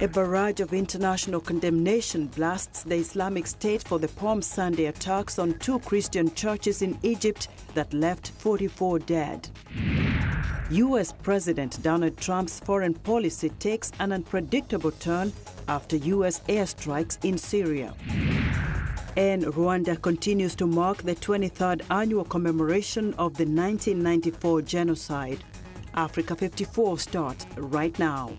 A barrage of international condemnation blasts the Islamic State for the Palm Sunday attacks on 2 Christian churches in Egypt that left 44 dead. U.S. President Donald Trump's foreign policy takes an unpredictable turn after U.S. airstrikes in Syria. And Rwanda continues to mark the 23rd annual commemoration of the 1994 genocide. Africa 54 starts right now.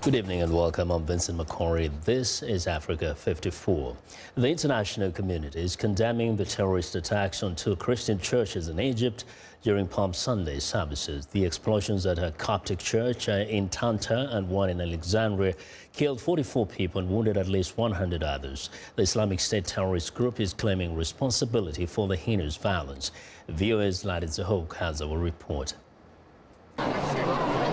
Good evening and welcome. I'm Vincent McCory. This is Africa 54. The international community is condemning the terrorist attacks on 2 Christian churches in Egypt during Palm Sunday services. The explosions at a Coptic church in Tanta and one in Alexandria killed 44 people and wounded at least 100 others. The Islamic State terrorist group is claiming responsibility for the heinous violence. VOA's Ladis Zahok has our report.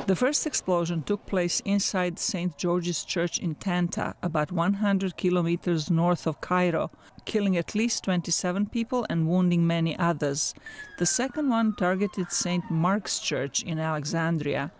The first explosion took place inside St. George's Church in Tanta, about 100 kilometers north of Cairo, killing at least 27 people and wounding many others. The second one targeted St. Mark's Church in Alexandria.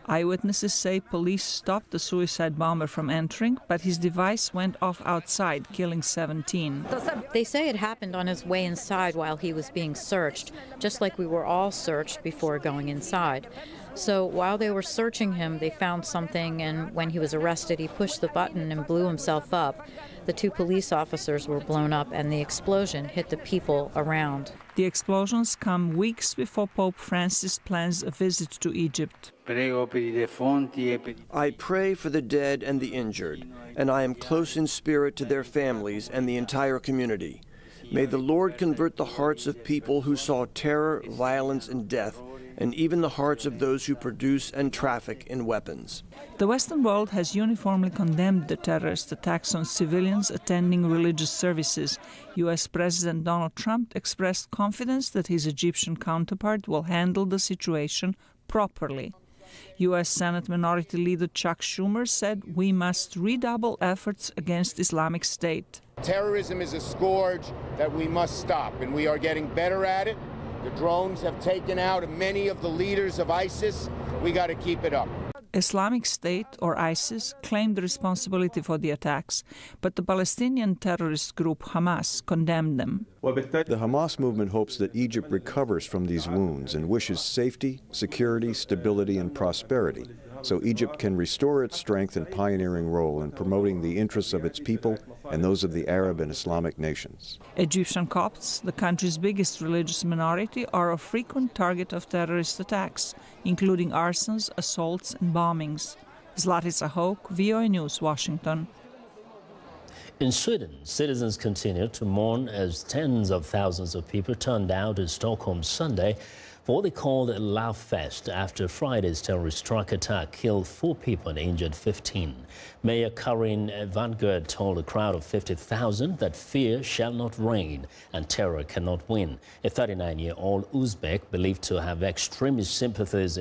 Eyewitnesses say police stopped the suicide bomber from entering, but his device went off outside, killing 17. They say it happened on his way inside while he was being searched, just like we were all searched before going inside. So while they were searching him, they found something, and when he was arrested, he pushed the button and blew himself up. The 2 police officers were blown up, and the explosion hit the people around. The explosions come weeks before Pope Francis plans a visit to Egypt. I pray for the dead and the injured, and I am close in spirit to their families and the entire community. May the Lord convert the hearts of people who saw terror, violence, and death, and even the hearts of those who produce and traffic in weapons. The Western world has uniformly condemned the terrorist attacks on civilians attending religious services. U.S. President Donald Trump expressed confidence that his Egyptian counterpart will handle the situation properly. U.S. Senate Minority Leader Chuck Schumer said we must redouble efforts against Islamic State. Terrorism is a scourge that we must stop, and we are getting better at it. The drones have taken out many of the leaders of ISIS. We got to keep it up. Islamic State, or ISIS, claimed responsibility for the attacks, but the Palestinian terrorist group Hamas condemned them. The Hamas movement hopes that Egypt recovers from these wounds and wishes safety, security, stability, and prosperity, so Egypt can restore its strength and pioneering role in promoting the interests of its people and those of the Arab and Islamic nations. Egyptian Copts, the country's biggest religious minority, are a frequent target of terrorist attacks, including arsons, assaults, and bombings. Zlatisa Hoke, VOA News, Washington. In Sweden, citizens continue to mourn as tens of thousands of people turned out in Stockholm Sunday for what they called a laugh fest after Friday's terrorist truck attack killed 4 people and injured 15. Mayor Karin Vangerd told a crowd of 50,000 that fear shall not reign and terror cannot win. A 39-year-old Uzbek believed to have extremist sympathies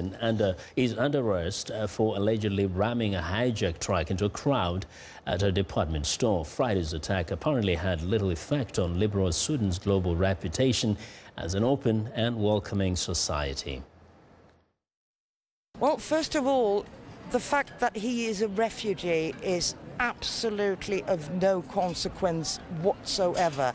is under arrest for allegedly ramming a hijacked truck into a crowd at a department store. Friday's attack apparently had little effect on liberal Sweden's global reputation as an open and welcoming society. Well, first of all, the fact that he is a refugee is absolutely of no consequence whatsoever.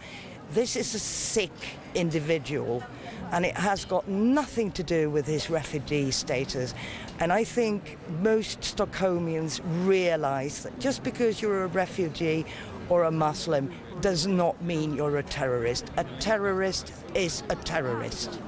This is a sick individual, and it has got nothing to do with his refugee status. And I think most Stockholmians realize that just because you're a refugee or a Muslim does not mean you're a terrorist. A terrorist is a terrorist.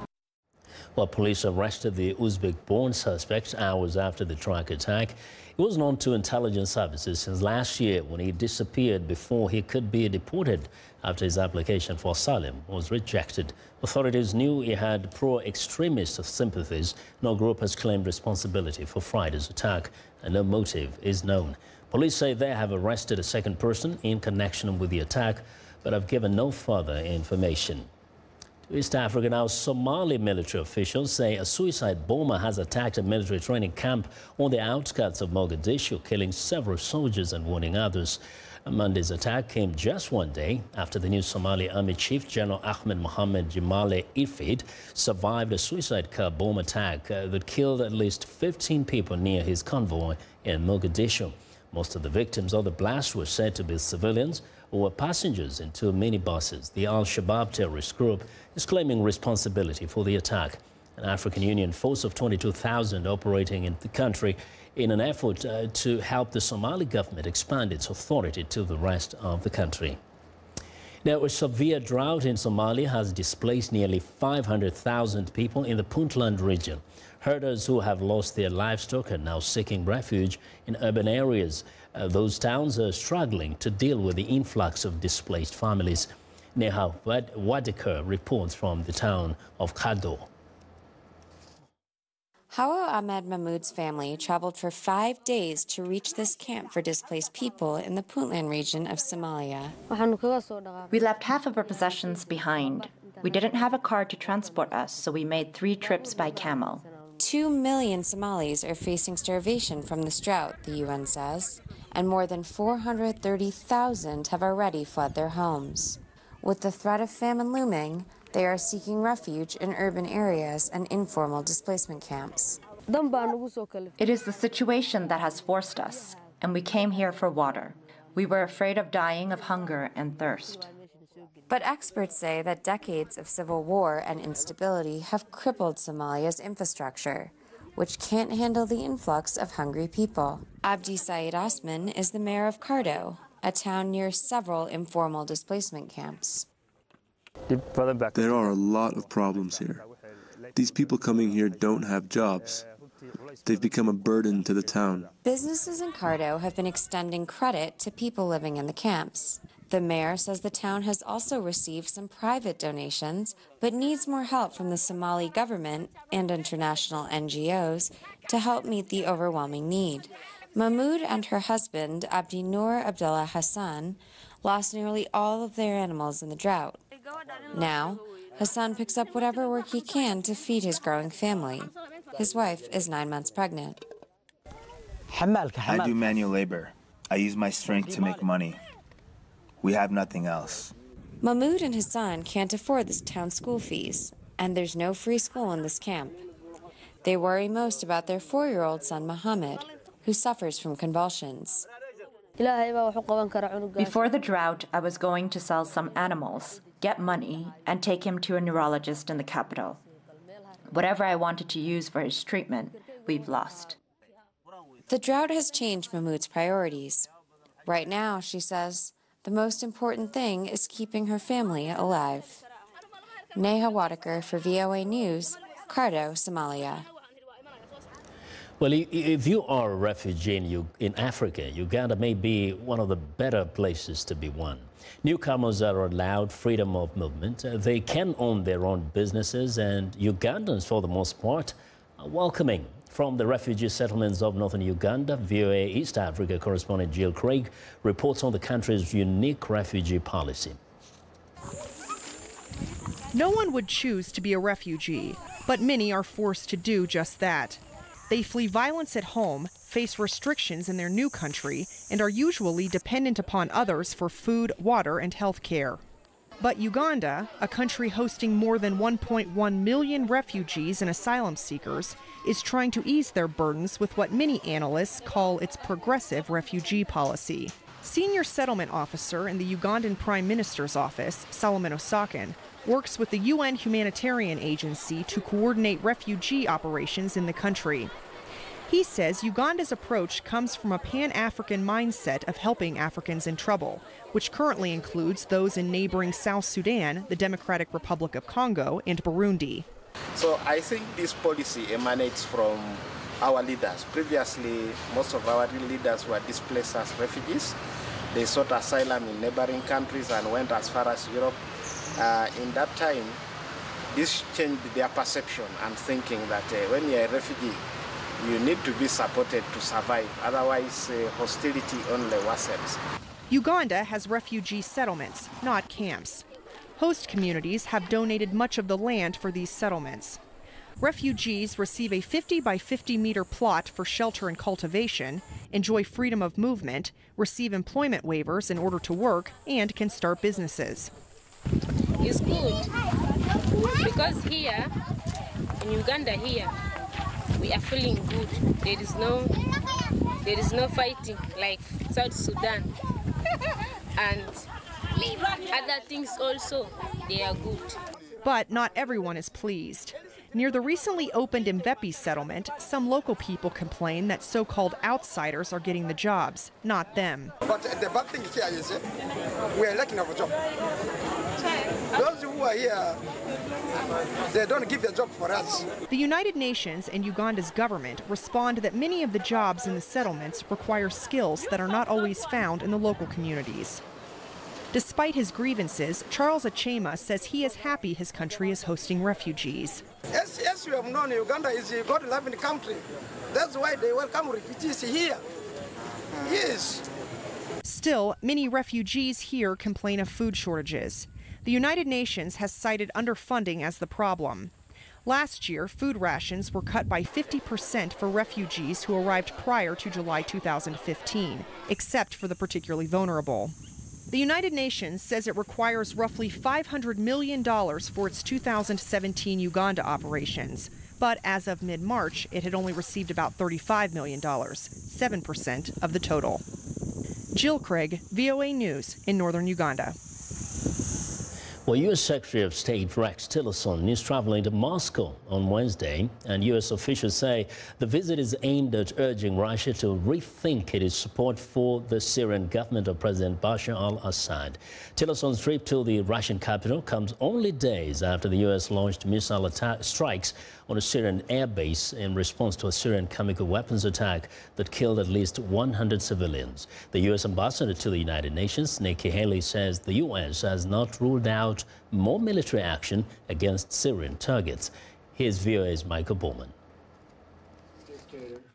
Well, police arrested the Uzbek-born suspect hours after the truck attack. He was known to intelligence services since last year when he disappeared before he could be deported after his application for asylum was rejected. Authorities knew he had pro-extremist sympathies. No group has claimed responsibility for Friday's attack, and no motive is known. Police say they have arrested a second person in connection with the attack, but have given no further information. East Africa now. Somali military officials say a suicide bomber has attacked a military training camp on the outskirts of Mogadishu, killing several soldiers and wounding others. Monday's attack came just one day after the new Somali Army Chief General Ahmed Mohamed Jimale Ifid survived a suicide car bomb attack that killed at least 15 people near his convoy in Mogadishu. Most of the victims of the blast were said to be civilians who were passengers in two minibuses. The Al-Shabaab terrorist group is claiming responsibility for the attack. An African Union force of 22,000 operating in the country in an effort to help the Somali government expand its authority to the rest of the country. Now, a severe drought in Somalia has displaced nearly 500,000 people in the Puntland region. Herders who have lost their livestock are now seeking refuge in urban areas. Those towns are struggling to deal with the influx of displaced families. Neha Wadekar reports from the town of Kado. Hawa Ahmed Mahmoud's family traveled for 5 days to reach this camp for displaced people in the Puntland region of Somalia. We left half of our possessions behind. We didn't have a car to transport us, so we made 3 trips by camel. 2 million Somalis are facing starvation from this drought, the UN says, and more than 430,000 have already fled their homes. With the threat of famine looming, they are seeking refuge in urban areas and informal displacement camps. It is the situation that has forced us, and we came here for water. We were afraid of dying of hunger and thirst. But experts say that decades of civil war and instability have crippled Somalia's infrastructure, which can't handle the influx of hungry people. Abdi Said Osman is the mayor of Kardo, a town near several informal displacement camps. There are a lot of problems here. These people coming here don't have jobs. They've become a burden to the town. Businesses in Kardo have been extending credit to people living in the camps. The mayor says the town has also received some private donations, but needs more help from the Somali government and international NGOs to help meet the overwhelming need. Mahmoud and her husband, Abdi Noor Abdullah Hassan, lost nearly all of their animals in the drought. Now, Hassan picks up whatever work he can to feed his growing family. His wife is 9 months pregnant. I do manual labor. I use my strength to make money. We have nothing else. Mahmoud and Hassan can't afford this town's school fees, and there's no free school in this camp. They worry most about their 4-year-old son, Mohammed, who suffers from convulsions. Before the drought, I was going to sell some animals, get money, and take him to a neurologist in the capital. Whatever I wanted to use for his treatment, we've lost. The drought has changed Mahmoud's priorities. Right now, she says, the most important thing is keeping her family alive. Neha Wadekar for VOA News, Kardo, Somalia. Well, if you are a refugee in Africa, Uganda may be one of the better places to be one. Newcomers are allowed freedom of movement. They can own their own businesses, and Ugandans, for the most part, are welcoming. From the refugee settlements of northern Uganda, VOA East Africa correspondent Jill Craig reports on the country's unique refugee policy. No one would choose to be a refugee, but many are forced to do just that. They flee violence at home, face restrictions in their new country, and are usually dependent upon others for food, water, and health care. But Uganda, a country hosting more than 1.1 million refugees and asylum seekers, is trying to ease their burdens with what many analysts call its progressive refugee policy. Senior settlement officer in the Ugandan Prime Minister's office, Solomon Osakan, works with the UN humanitarian agency to coordinate refugee operations in the country. He says Uganda's approach comes from a Pan-African mindset of helping Africans in trouble, which currently includes those in neighboring South Sudan, the Democratic Republic of Congo, and Burundi. So I think this policy emanates from our leaders. Previously, most of our leaders were displaced as refugees. They sought asylum in neighboring countries and went as far as Europe. In that time, this changed their perception and thinking that when you're a refugee, you need to be supported to survive. Otherwise, hostility only worsens. Uganda has refugee settlements, not camps. Host communities have donated much of the land for these settlements. Refugees receive a 50 by 50 meter plot for shelter and cultivation, enjoy freedom of movement, receive employment waivers in order to work, and can start businesses. It's good because here in Uganda we are feeling good. There is no fighting like South Sudan and other things also, they are good. But not everyone is pleased. Near the recently opened Mvepi settlement, some local people complain that so-called outsiders are getting the jobs, not them. But the bad thing here is we are lacking of a job. Those who are here, they don't give a job for us. The United Nations and Uganda's government respond that many of the jobs in the settlements require skills that are not always found in the local communities. Despite his grievances, Charles Achema says he is happy his country is hosting refugees. Yes, you have known Uganda is a God-loving country. That's why they welcome refugees here. Yes. Still, many refugees here complain of food shortages. The United Nations has cited underfunding as the problem. Last year, food rations were cut by 50% for refugees who arrived prior to July 2015, except for the particularly vulnerable. The United Nations says it requires roughly $500 million for its 2017 Uganda operations. But as of mid-March, it had only received about $35 million, 7% of the total. Jill Craig, VOA News in northern Uganda. Well, U.S. Secretary of State Rex Tillerson is traveling to Moscow on Wednesday, and U.S. officials say the visit is aimed at urging Russia to rethink its support for the Syrian government of President Bashar al-Assad. Tillerson's trip to the Russian capital comes only days after the U.S. launched missile strikes on a Syrian airbase in response to a Syrian chemical weapons attack that killed at least 100 civilians. The U.S. ambassador to the United Nations, Nikki Haley, says the U.S. has not ruled out more military action against Syrian targets. Here's VOA's Michael Bowman.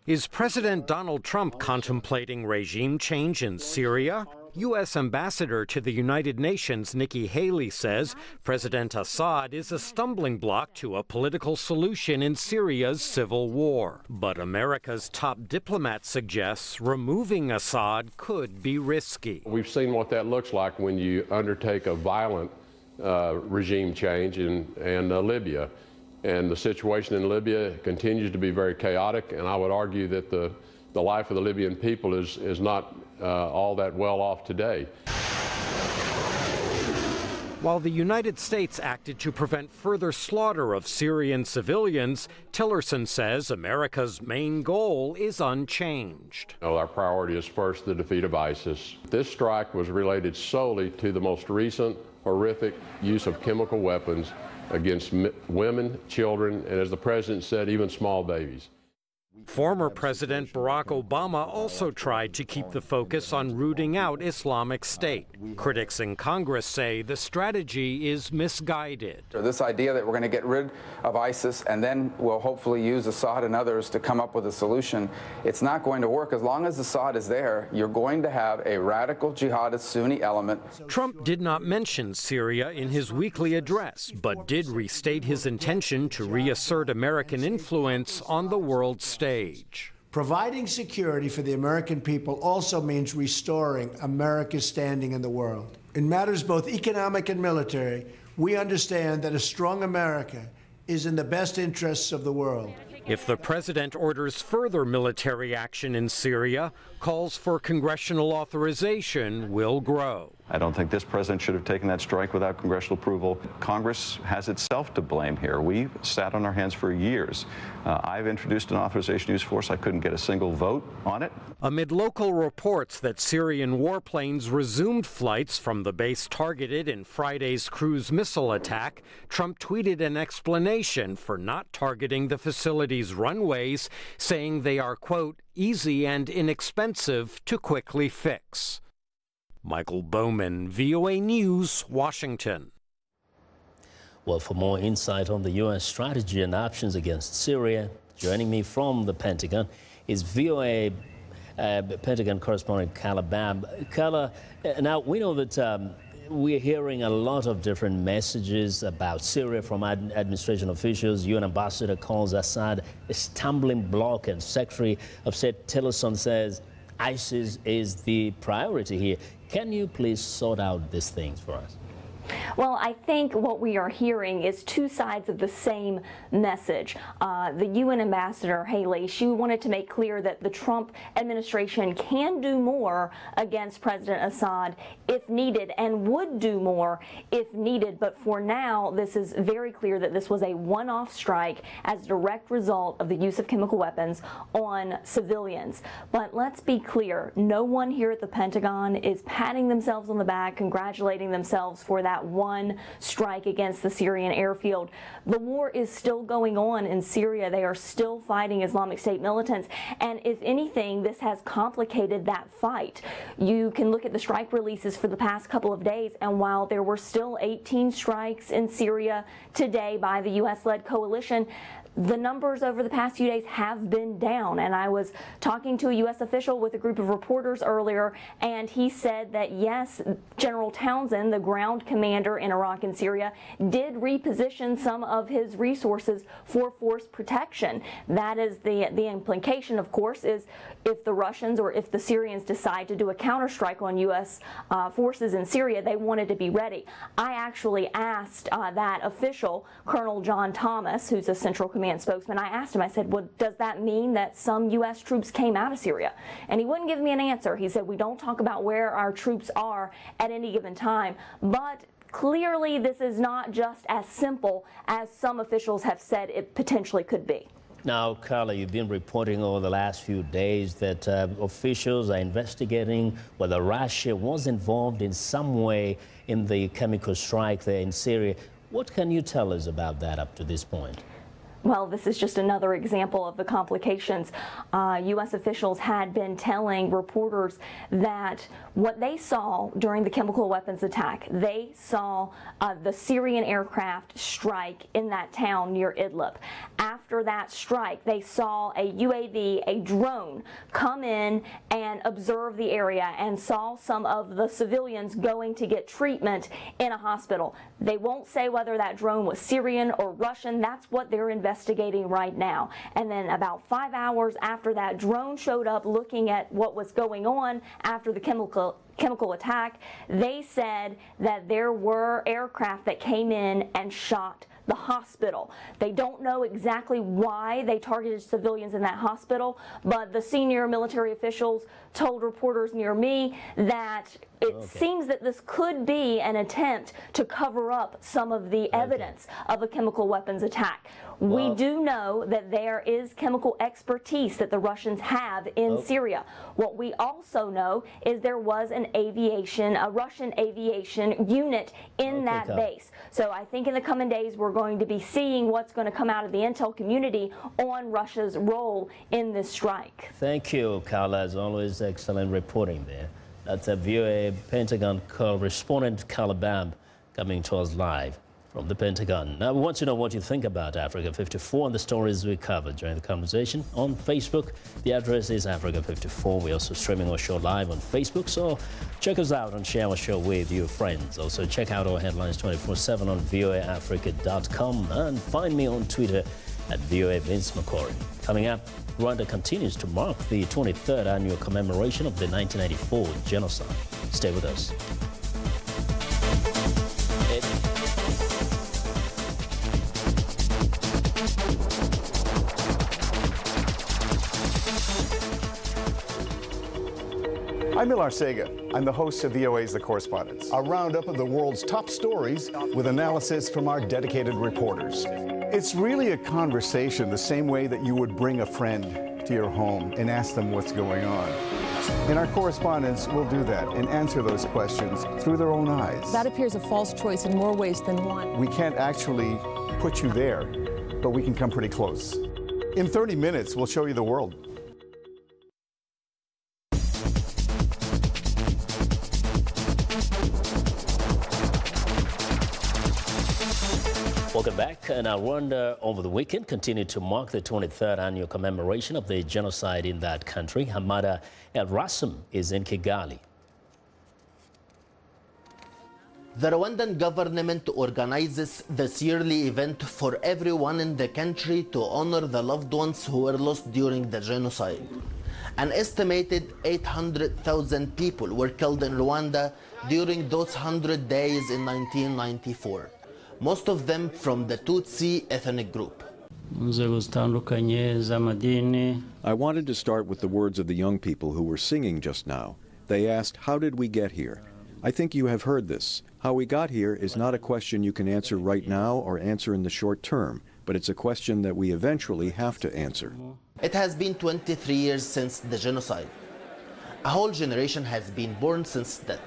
Is President Donald Trump contemplating regime change in Syria? U.S. Ambassador to the United Nations Nikki Haley says President Assad is a stumbling block to a political solution in Syria's civil war. But America's top diplomat suggests removing Assad could be risky. We've seen what that looks like when you undertake a violent regime change in Libya. And the situation in Libya continues to be very chaotic, and I would argue that the life of the Libyan people is not all that well off today. While the United States acted to prevent further slaughter of Syrian civilians, Tillerson says America's main goal is unchanged. Our priority is first the defeat of ISIS. This strike was related solely to the most recent horrific use of chemical weapons against women, children, and as the president said, even small babies. Former President Barack Obama also tried to keep the focus on rooting out Islamic State. Critics in Congress say the strategy is misguided. This idea that we're going to get rid of ISIS and then we'll hopefully use Assad and others to come up with a solution, it's not going to work. As long as Assad is there, you're going to have a radical jihadist Sunni element. Trump did not mention Syria in his weekly address, but did restate his intention to reassert American influence on the world stage. Providing security for the American people also means restoring America's standing in the world. In matters both economic and military, we understand that a strong America is in the best interests of the world. If the president orders further military action in Syria, calls for congressional authorization will grow. I don't think this president should have taken that strike without congressional approval. Congress has itself to blame here. We've sat on our hands for years. I've introduced an authorization use force. I couldn't get a single vote on it. Amid local reports that Syrian warplanes resumed flights from the base targeted in Friday's cruise missile attack, Trump tweeted an explanation for not targeting the facility's runways, saying they are, quote, easy and inexpensive to quickly fix. Michael Bowman, VOA News, Washington. Well, for more insight on the U.S. strategy and options against Syria, joining me from the Pentagon is VOA Pentagon correspondent Carla Babb. Carla, now we know that we're hearing a lot of different messages about Syria from administration officials. UN ambassador calls Assad a stumbling block, and Secretary of State Tillerson says ISIS is the priority here. Can you please sort out these things for us? Well, I think what we are hearing is two sides of the same message. The UN ambassador, Haley, she wanted to make clear that the Trump administration can do more against President Assad if needed, and would do more if needed. But for now, this is very clear that this was a one-off strike as a direct result of the use of chemical weapons on civilians. But let's be clear, no one here at the Pentagon is patting themselves on the back, congratulating themselves for that one strike against the Syrian airfield. The war is still going on in Syria. They are still fighting Islamic State militants, and if anything, this has complicated that fight. You can look at the strike releases for the past couple of days, and while there were still 18 strikes in Syria today by the U.S.-led coalition, the numbers over the past few days have been down. And I was talking to a U.S. official with a group of reporters earlier, and he said that yes, General Townsend, the ground commander in Iraq and Syria, did reposition some of his resources for force protection. That is the implication, of course, is if the Russians or if the Syrians decide to do a counterstrike on U.S. Forces in Syria, they wanted to be ready. I actually asked that official, Colonel John Thomas, who's a Central Command spokesman, I asked him, I said, well, does that mean that some U.S. troops came out of Syria? And he wouldn't give me an answer. He said, we don't talk about where our troops are at any given time. But clearly, this is not just as simple as some officials have said it potentially could be. Now, Carla, you've been reporting over the last few days that officials are investigating whether Russia was involved in some way in the chemical strike there in Syria. What can you tell us about that up to this point? Well, this is just another example of the complications. U.S. officials had been telling reporters that what they saw during the chemical weapons attack, they saw the Syrian aircraft strike in that town near Idlib. After that strike, they saw a UAV, a drone, come in and observe the area and saw some of the civilians going to get treatment in a hospital. They won't say whether that drone was Syrian or Russian. That's what they're investigating right now. And then about 5 hours after that drone showed up looking at what was going on after the chemical attack, they said that there were aircraft that came in and shot the hospital. They don't know exactly why they targeted civilians in that hospital, but the senior military officials told reporters near me that it seems that this could be an attempt to cover up some of the evidence of a chemical weapons attack. We do know that there is chemical expertise that the Russians have in Syria. What we also know is there was a Russian aviation unit in that base. So I think in the coming days we're going to be seeing what's going to come out of the intel community on Russia's role in this strike. Thank you, Carla. As always, excellent reporting there. That's a VOA Pentagon correspondent, Carla Bamb, coming to us live from the Pentagon. Now, we want to know what you think about Africa 54 and the stories we covered during the conversation on Facebook. The address is Africa 54. We're also streaming our show live on Facebook, so check us out and share our show with your friends. Also, check out our headlines 24/7 on voaafrica.com and find me on Twitter at VOA Vince McCory. Coming up, Rwanda continues to mark the 23rd annual commemoration of the 1994 genocide. Stay with us. I'm Ilar Sega. I'm the host of VOA's The Correspondents, a roundup of the world's top stories with analysis from our dedicated reporters. It's really a conversation the same way that you would bring a friend to your home and ask them what's going on. And our correspondents will do that and answer those questions through their own eyes. That appears a false choice in more ways than one. We can't actually put you there, but we can come pretty close. In 30 minutes, we'll show you the world. Welcome back. Now, Rwanda over the weekend continued to mark the 23rd annual commemoration of the genocide in that country. Hamada El Rassam is in Kigali. The Rwandan government organizes this yearly event for everyone in the country to honor the loved ones who were lost during the genocide. An estimated 800,000 people were killed in Rwanda during those 100 days in 1994, most of them from the Tutsi ethnic group. I wanted to start with the words of the young people who were singing just now. They asked, "How did we get here?" I think you have heard this. How we got here is not a question you can answer right now or answer in the short term, but it's a question that we eventually have to answer. It has been 23 years since the genocide. A whole generation has been born since then.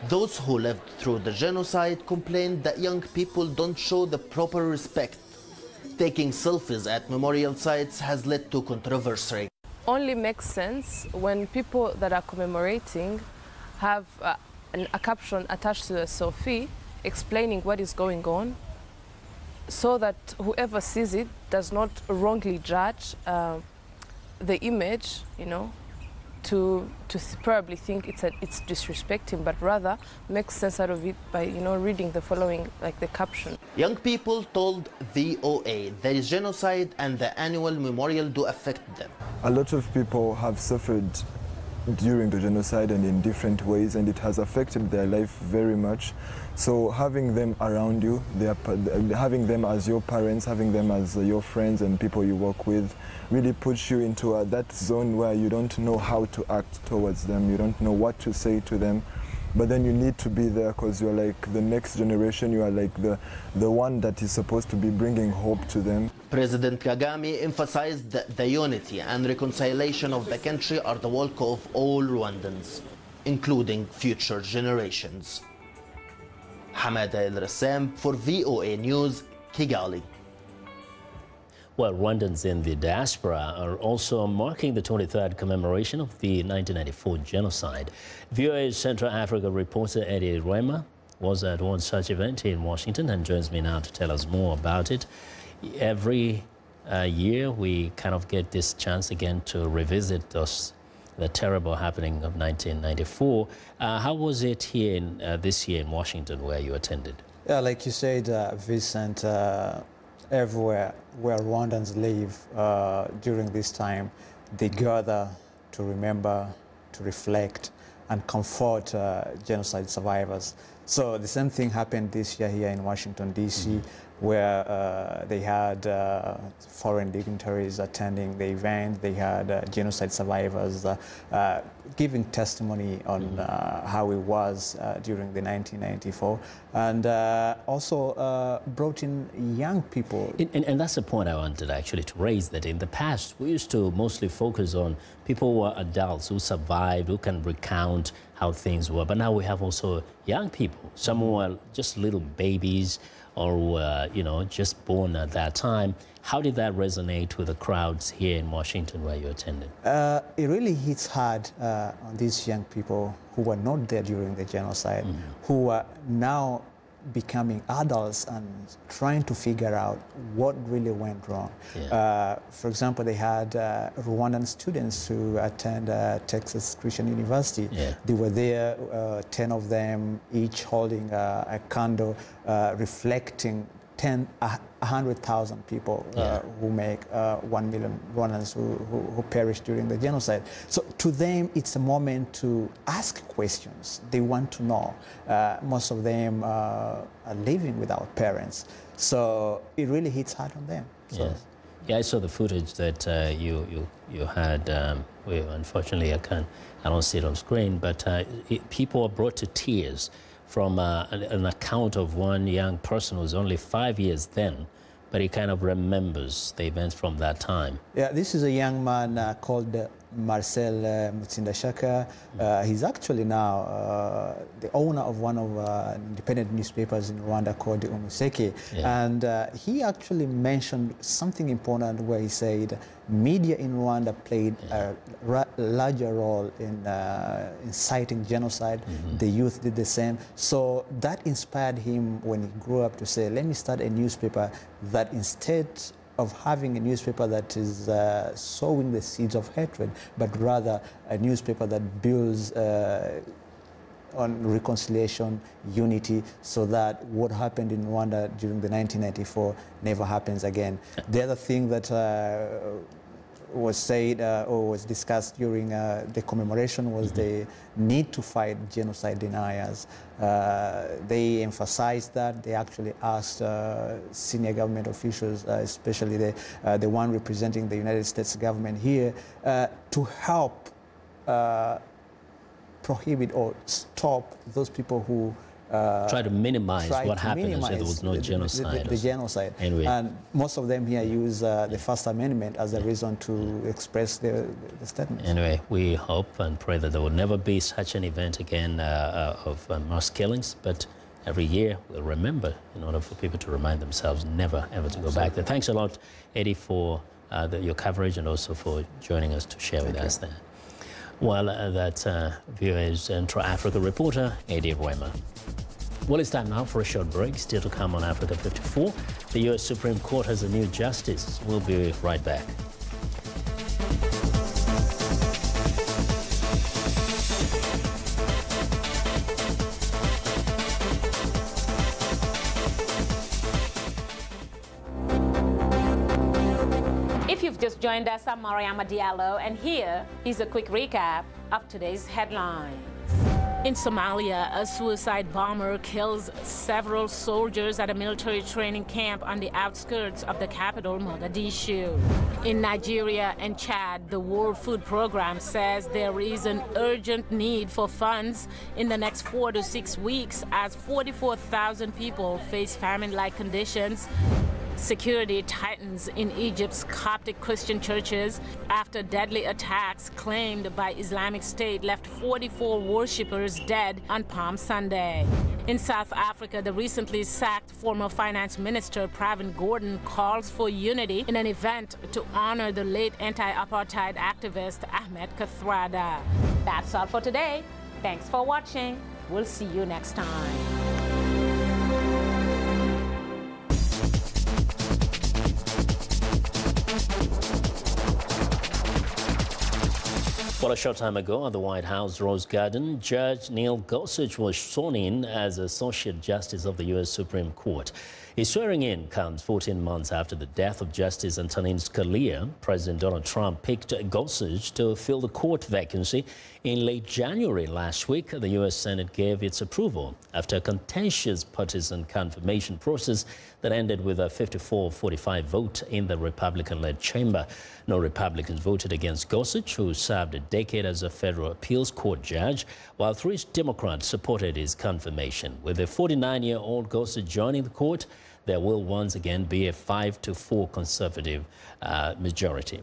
Those who lived through the genocide complained that young people don't show the proper respect. Taking selfies at memorial sites has led to controversy. Only makes sense when people that are commemorating have a caption attached to the selfie explaining what is going on, so that whoever sees it does not wrongly judge the image, to probably think it's disrespecting, but rather makes sense out of it by reading the following, like the caption. Young people told VOA the genocide and the annual memorial do affect them. A lot of people have suffered during the genocide and in different ways, and it has affected their life very much. So having them around you, having them as your parents, having them as your friends and people you work with, really puts you into that zone where you don't know how to act towards them, you don't know what to say to them, but then you need to be there because you're like the next generation, you are like the one that is supposed to be bringing hope to them. President Kagame emphasized that the unity and reconciliation of the country are the work of all Rwandans, including future generations. Hamada El-Rassam for VOA News, Kigali. Well, Rwandans in the diaspora are also marking the 23rd commemoration of the 1994 genocide. VOA's Central Africa reporter Eddie Rema was at one such event in Washington and joins me now to tell us more about it. Every year we kind of get this chance again to revisit the terrible happening of 1994. How was it here this year in Washington where you attended? Yeah, like you said, Vincent, everywhere where Rwandans live during this time, they gather to remember, to reflect, and comfort genocide survivors. So the same thing happened this year here in Washington, D.C., where they had foreign dignitaries attending the event. They had genocide survivors giving testimony on how it was during the 1994, and also brought in young people. And that's the point I wanted actually to raise, that in the past we used to mostly focus on people who are adults, who survived, who can recount how things were. But now we have also young people, some who are just little babies, or just born at that time. How did that resonate with the crowds here in Washington where you attended? It really hits hard on these young people who were not there during the genocide, who are now becoming adults and trying to figure out what really went wrong. Yeah. For example, they had Rwandan students who attend Texas Christian University. Yeah. They were there, 10 of them, each holding a candle reflecting 100,000 people who make 1 million Rwandans who perished during the genocide. So to them, it's a moment to ask questions. They want to know. Most of them are living without parents. So it really hits hard on them. So. Yes. Yeah, I saw the footage that you had. Unfortunately, I don't see it on screen, but people are brought to tears from an account of one young person who was only 5 years then, but he kind of remembers the events from that time. Yeah, this is a young man called Marcel Mutsindashaka. He's actually now the owner of one of independent newspapers in Rwanda called Umuseke. Yeah. And he actually mentioned something important where he said media in Rwanda played a larger role in inciting genocide. The youth did the same. So that inspired him when he grew up to say, let me start a newspaper that instead of having a newspaper that is sowing the seeds of hatred, but rather a newspaper that builds on reconciliation, unity, so that what happened in Rwanda during the 1994 never happens again. The other thing that was said or was discussed during the commemoration was the need to fight genocide deniers. They emphasized that. They actually asked senior government officials, especially the one representing the United States government here, to help prohibit or stop those people who try to minimize what happened and say there was no genocide. The genocide. Anyway. And most of them here use the First Amendment as a reason to express the statement. Anyway, we hope and pray that there will never be such an event again of mass killings, but every year we'll remember in order for people to remind themselves never ever to go back there. Thanks a lot, Eddie, for your coverage and also for joining us to share with us there. Well, that's VOA's Intra-Africa reporter, Eddie Rwema. Well, it's time now for a short break. Still to come on Africa 54. The U.S. Supreme Court has a new justice. We'll be right back. If you've just joined us, I'm Mariama Diallo, and here is a quick recap of today's headlines. In Somalia, a suicide bomber kills several soldiers at a military training camp on the outskirts of the capital, Mogadishu. In Nigeria and Chad, the World Food Program says there is an urgent need for funds in the next 4 to 6 weeks as 44,000 people face famine-like conditions. Security tightens in Egypt's Coptic Christian churches after deadly attacks claimed by Islamic State left 44 worshippers dead on Palm Sunday. In South Africa, the recently sacked former finance minister Pravin Gordhan calls for unity in an event to honor the late anti-apartheid activist Ahmed Kathrada. That's all for today. Thanks for watching. We'll see you next time. Well, a short time ago at the White House Rose Garden, Judge Neil Gorsuch was sworn in as Associate Justice of the U.S. Supreme Court. His swearing in comes 14 months after the death of Justice Antonin Scalia. President Donald Trump picked Gorsuch to fill the court vacancy. In late January last week, the U.S. Senate gave its approval after a contentious partisan confirmation process that ended with a 54-45 vote in the Republican-led chamber. No Republicans voted against Gorsuch, who served a decade as a federal appeals court judge, while 3 Democrats supported his confirmation. With a 49-year-old Gorsuch joining the court, there will once again be a 5-4 conservative majority.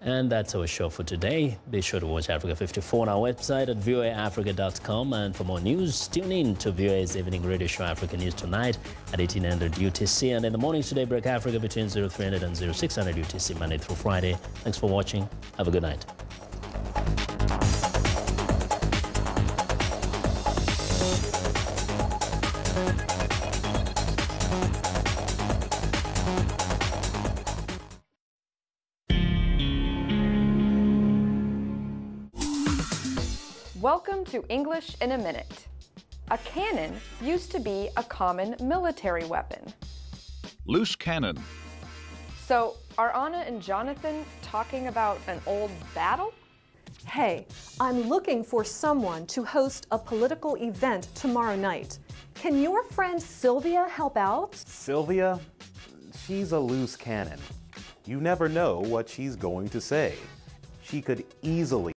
And that's our show for today. Be sure to watch Africa 54 on our website at voaafrica.com. And for more news, tune in to VOA's evening radio show Africa News Tonight at 1800 UTC. And in the mornings today, Break Africa between 0300 and 0600 UTC, Monday through Friday. Thanks for watching. Have a good night. Welcome to English in a Minute. A cannon used to be a common military weapon. Loose cannon. So, are Anna and Jonathan talking about an old battle? Hey, I'm looking for someone to host a political event tomorrow night. Can your friend Sylvia help out? Sylvia? She's a loose cannon. You never know what she's going to say. She could easily